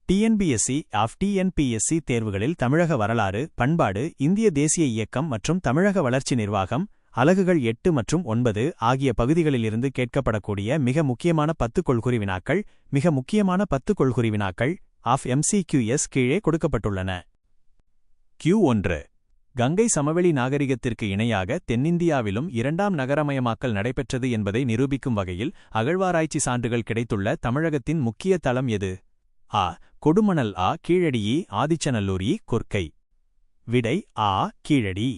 TNPSC தேர்வுகளில் தமிழக வரலாறு, பண்பாடு, இந்திய தேசிய இயக்கம் மற்றும் தமிழக வளர்ச்சி நிர்வாகம், அலகுகள் 8 மற்றும் 9 ஆகிய பகுதிகளிலிருந்து கேட்கப்படக்கூடிய மிக முக்கியமான 10 கொள்குறி வினாக்கள். மிக முக்கியமான 10 கொள்குறி வினாக்கள் ஆஃப் MCQS கீழே கொடுக்கப்பட்டுள்ளன. Q1. கங்கை சமவெளி நாகரிகத்திற்கு இணையாக தென்னிந்தியாவிலும் 2ஆம் நகரமயமாக்கல் நடைபெற்றது என்பதை நிரூபிக்கும் வகையில் அகழ்வாராய்ச்சி சான்றுகள் கிடைத்துள்ள தமிழகத்தின் முக்கிய தளம் எது? ஆ. கொடுமணல். ஆ. கீழடி. ஆதிச்சநல்லூர். கொர்க்கை. விடை ஆ. கீழடி.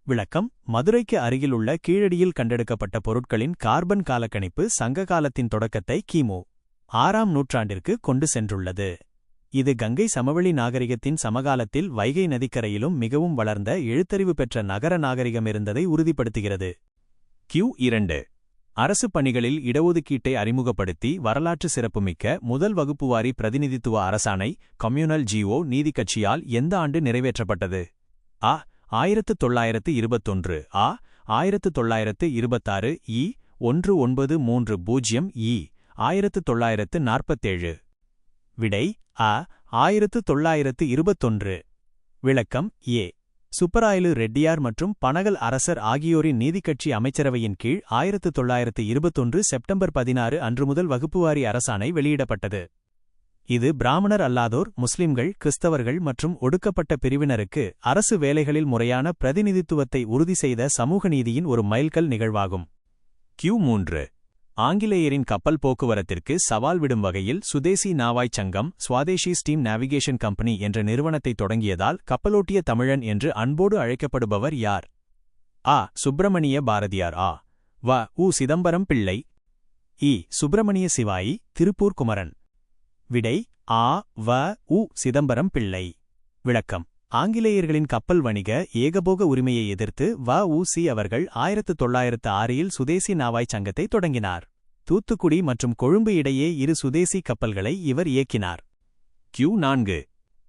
விளக்கம்: மதுரைக்கு அருகிலுள்ள கீழடியில் கண்டெடுக்கப்பட்ட பொருட்களின் கார்பன் காலக்கணிப்பு சங்க காலத்தின் தொடக்கத்தை கிமு 6ஆம் நூற்றாண்டிற்கு கொண்டு சென்றுள்ளது. இது கங்கை சமவெளி நாகரிகத்தின் சமகாலத்தில் வைகை நதிக்கரையிலும் மிகவும் வளர்ந்த எழுத்தறிவு பெற்ற நகர நாகரிகம் இருந்ததை உறுதிப்படுத்துகிறது. Q2. அரசு பணிகளில் இடஒதுக்கீட்டை அறிமுகப்படுத்தி வரலாற்று சிறப்புமிக்க முதல் வகுப்புவாரி பிரதிநிதித்துவ அரசாணை கம்யூனல் GO நீதி கட்சியால் எந்த ஆண்டு நிறைவேற்றப்பட்டது? ஆ. 1921. ஆ. 1926. 1930. 1947. விடை ஆ. 1921. விளக்கம்: ஏ. சுப்பராயலு ரெட்டியார் மற்றும் பனகல் அரசர் ஆகியோரின் நீதிக்கட்சி அமைச்சரவையின் கீழ் 1921 செப்டம்பர் 16 அன்று முதல் வகுப்புவாரி அரசாணை வெளியிடப்பட்டது. இது பிராமணர் அல்லாதோர், முஸ்லிம்கள், கிறிஸ்தவர்கள் மற்றும் ஒடுக்கப்பட்ட பிரிவினருக்கு அரசு வேலைகளில் முறையான பிரதிநிதித்துவத்தை உறுதி செய்த சமூக நீதியின் ஒரு மைல்கல் நிகழ்வாகும். Q3. ஆங்கிலேயரின் கப்பல் போக்குவரத்திற்கு சவால் விடும் வகையில் சுதேசி நாவாய்ச் சங்கம் ஸ்வாதேஷி ஸ்டீம் நேவிகேஷன் கம்பெனி என்ற நிறுவனத்தை தொடங்கியதால் கப்பலோட்டிய தமிழன் என்று அன்போடு அழைக்கப்படுபவர் யார்? ஆ. சுப்பிரமணிய பாரதியார். ஆ. வ. உ. சிதம்பரம் பிள்ளை. சுப்பிரமணிய சிவாயி, திருப்பூர் குமரன். விடை ஆ. வ. உ. சிதம்பரம் பிள்ளை. விளக்கம்: ஆங்கிலேயர்களின் கப்பல் வணிக ஏகபோக உரிமையை எதிர்த்து வ. உ. சி. அவர்கள் 1906 சுதேசி நாவாய்ச் சங்கத்தை தொடங்கினார். தூத்துக்குடி மற்றும் கொழும்பு இடையே 2 சுதேசி கப்பல்களை இவர் இயக்கினார். Q4.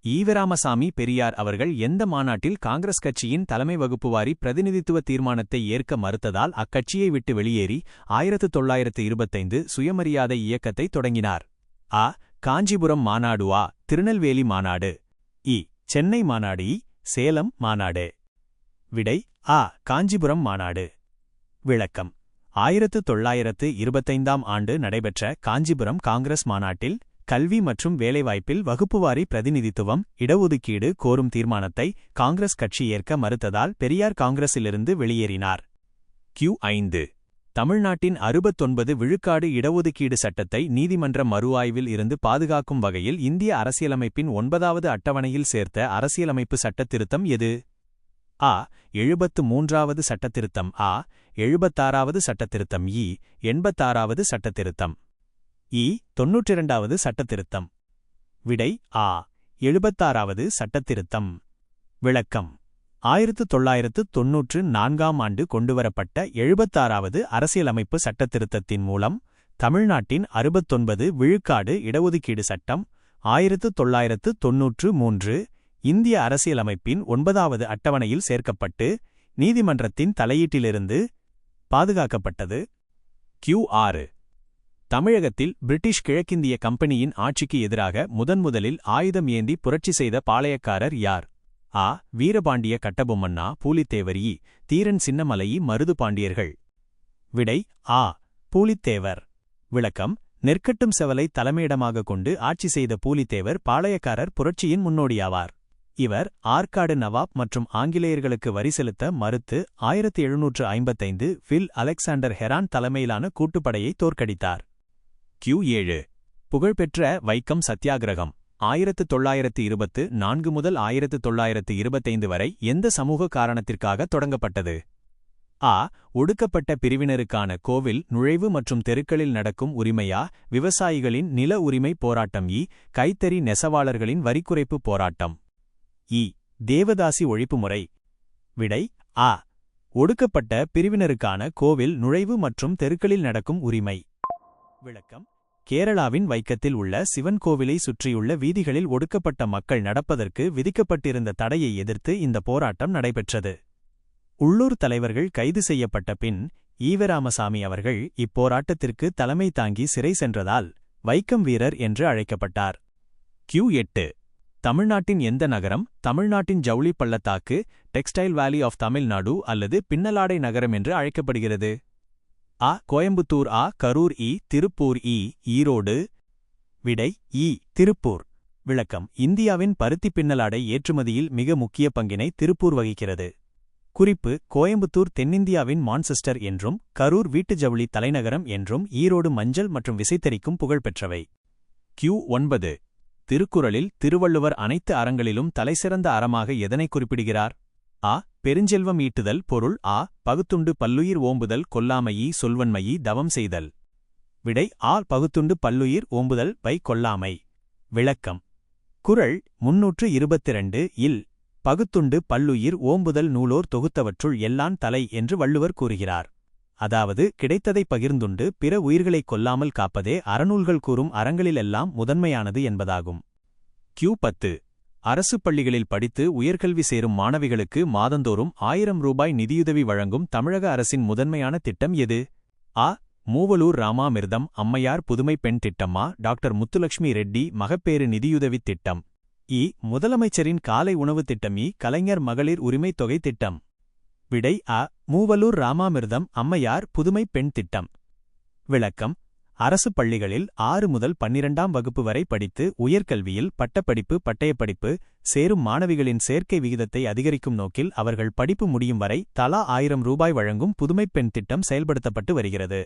ஈவராமசாமி பெரியார் அவர்கள் எந்த மாநாட்டில் காங்கிரஸ் கட்சியின் தலைமை வகுப்புவாரி பிரதிநிதித்துவ தீர்மானத்தை ஏற்க மறுத்ததால் அக்கட்சியை விட்டு வெளியேறி 1925 சுயமரியாதை இயக்கத்தை தொடங்கினார்? ஆ. காஞ்சிபுரம் மாநாடு. ஆ. திருநெல்வேலி மாநாடு. சென்னை மாநாடு. சேலம் மாநாடு. விடை ஆ. காஞ்சிபுரம் மாநாடு. விளக்கம்: 1925ஆம் ஆண்டு நடைபெற்ற காஞ்சிபுரம் காங்கிரஸ் மாநாட்டில் கல்வி மற்றும் வேலைவாய்ப்பில் வகுப்புவாரி பிரதிநிதித்துவம், இடஒதுக்கீடு கோரும் தீர்மானத்தை காங்கிரஸ் கட்சி ஏற்க மறுத்ததால் பெரியார் காங்கிரசிலிருந்து வெளியேறினார். Q5. தமிழ்நாட்டின் 69 விழுக்காடு இடஒதுக்கீடு சட்டத்தை நீதிமன்ற மறுஆய்வில் இருந்து பாதுகாக்கும் வகையில் இந்திய அரசியலமைப்பின் 9வது அட்டவணையில் சேர்த்த அரசியலமைப்பு சட்டத்திருத்தம் எது? ஆ. 73வது சட்டத்திருத்தம். ஆ. 76வது சட்டத்திருத்தம். 86வது சட்டத்திருத்தம். 92வது சட்டத்திருத்தம். விடை ஆ. 76வது சட்டத்திருத்தம். விளக்கம்: 1994ஆம் ஆண்டு கொண்டுவரப்பட்ட 76வது அரசியலமைப்பு சட்டத்திருத்தத்தின் மூலம் தமிழ்நாட்டின் 69 விழுக்காடு இடஒதுக்கீடு சட்டம் 1993 இந்திய அரசியலமைப்பின் 9வது அட்டவணையில் சேர்க்கப்பட்டு நீதிமன்றத்தின் தலையீட்டிலிருந்து பாதுகாக்கப்பட்டது. Q6. தமிழகத்தில் பிரிட்டிஷ் கிழக்கிந்திய கம்பெனியின் ஆட்சிக்கு எதிராக முதன்முதலில் ஆயுதம் ஏந்தி புரட்சி செய்த பாளையக்காரர் யார்? ஆ. வீரபாண்டிய கட்டபொம்மண்ணா, பூலித்தேவர். தீரன் சின்னமலை, மருது பாண்டியர்கள். விடை ஆ. பூலித்தேவர். விளக்கம்: நெற்கட்டும் செவலை தலைமையிடமாக கொண்டு ஆட்சி செய்த பூலித்தேவர் பாளையக்காரர் புரட்சியின் முன்னோடியாவார். இவர் ஆற்காடு நவாப் மற்றும் ஆங்கிலேயர்களுக்கு வரி செலுத்த மறுத்து 1755 ஃபில் அலெக்சாண்டர் ஹெரான் தலைமையிலான கூட்டுப்படையை தோற்கடித்தார். Q7. புகழ்பெற்ற வைக்கம் சத்தியாகிரகம் 1924 முதல் 1925 வரை எந்த சமூக காரணத்திற்காக தொடங்கப்பட்டது? ஆ. ஒடுக்கப்பட்ட பிரிவினருக்கான கோவில் நுழைவு மற்றும் தெருக்களில் நடக்கும் உரிமையா, விவசாயிகளின் நில உரிமை போராட்டம். கைத்தறி நெசவாளர்களின் வரிக்குறைப்பு போராட்டம். தேவதாசி ஒழிப்பு முறை. விடை ஆ. ஒடுக்கப்பட்ட பிரிவினருக்கான கோவில் நுழைவு மற்றும் தெருக்களில் நடக்கும் உரிமை. விளக்கம்: கேரளாவின் வைக்கத்தில் உள்ள சிவன் கோவிலை சுற்றியுள்ள வீதிகளில் ஒடுக்கப்பட்ட மக்கள் நடப்பதற்கு விதிக்கப்பட்டிருந்த தடையை எதிர்த்து இந்த போராட்டம் நடைபெற்றது. உள்ளூர் தலைவர்கள் கைது செய்யப்பட்ட பின் ஈவராமசாமி அவர்கள் இப்போராட்டத்திற்கு தலைமை தாங்கி சிறை சென்றதால் வைக்கம் வீரர் என்று அழைக்கப்பட்டார். Q8. தமிழ்நாட்டின் எந்த நகரம் தமிழ்நாட்டின் ஜவுளி பள்ளத்தாக்கு டெக்ஸ்டைல் வேலி ஆஃப் தமிழ்நாடு அல்லது பின்னலாடை நகரம் என்று அழைக்கப்படுகிறது? அ. கோயம்புத்தூர். அ. கரூர். இ. திருப்பூர். இ. ஈரோடு. விடை இ. திருப்பூர். விளக்கம்: இந்தியாவின் பருத்தி பின்னலாடை ஏற்றுமதியில் மிக முக்கிய பங்கினை திருப்பூர் வகிக்கிறது. குறிப்பு: கோயம்புத்தூர் தென்னிந்தியாவின் மான்செஸ்டர் என்றும், கரூர் வீட்டு ஜவுளி தலைநகரம் என்றும், ஈரோடு மஞ்சள் மற்றும் விசைத்தறிக்கும் புகழ்பெற்றவை. Q9. திருக்குறளில் திருவள்ளுவர் அனைத்து அறங்களிலும் தலைசிறந்த அறமாக எதனை குறிப்பிடுகிறார்? அ. பெருஞ்செல்வம் ஈட்டுதல். பொருள்: அ. பகுத்துண்டு பல்லுயிர் ஓம்புதல் கொல்லாமையி சொல்வன்மையி தவம் செய்தல். விடை ஆ. பகுத்துண்டு பல்லுயிர் ஓம்புதல் பை கொல்லாமை. விளக்கம்: குறள் 322 இல் பகுத்துண்டு பல்லுயிர் ஓம்புதல் நூலோர் தொகுத்தவற்றுள் எல்லான் தலை என்று வள்ளுவர் கூறுகிறார். அதாவது, கிடைத்ததை பகிர்ந்துண்டு பிற உயிர்களைக் கொல்லாமல் காப்பதே அறநூல்கள் கூறும் அறங்களிலெல்லாம் முதன்மையானது என்பதாகும். Q10. அரசு பள்ளிகளில் படித்து உயர்கல்வி சேரும் மாணவிகளுக்கு மாதந்தோறும் 1000 ரூபாய் நிதியுதவி வழங்கும் தமிழக அரசின் முதன்மையான திட்டம் எது? அ. மூவலூர் ராமாமிர்தம் அம்மையார் புதுமை பெண் திட்டமா டாக்டர் முத்துலட்சுமி ரெட்டி மகப்பேறு நிதியுதவித் திட்டம். இ. முதலமைச்சரின் காலை உணவு திட்டம். இ. கலைஞர் மகளிர் உரிமைத் தொகை திட்டம். விடை அ. மூவலூர் ராமாமிர்தம் அம்மையார் புதுமை பெண் திட்டம். விளக்கம்: அரசு பள்ளிகளில் 6 முதல் 12ஆம் வகுப்பு வரை படித்து உயர்கல்வியில் பட்டப்படிப்பு பட்டயப்படிப்பு சேரும் மாணவிகளின் சேர்க்கை விகிதத்தை அதிகரிக்கும் நோக்கில் அவர்கள் படிப்பு முடியும் வரை தலா 1000 ரூபாய் வழங்கும் புதுமைப் பெண் திட்டம் செயல்படுத்தப்பட்டு வருகிறது.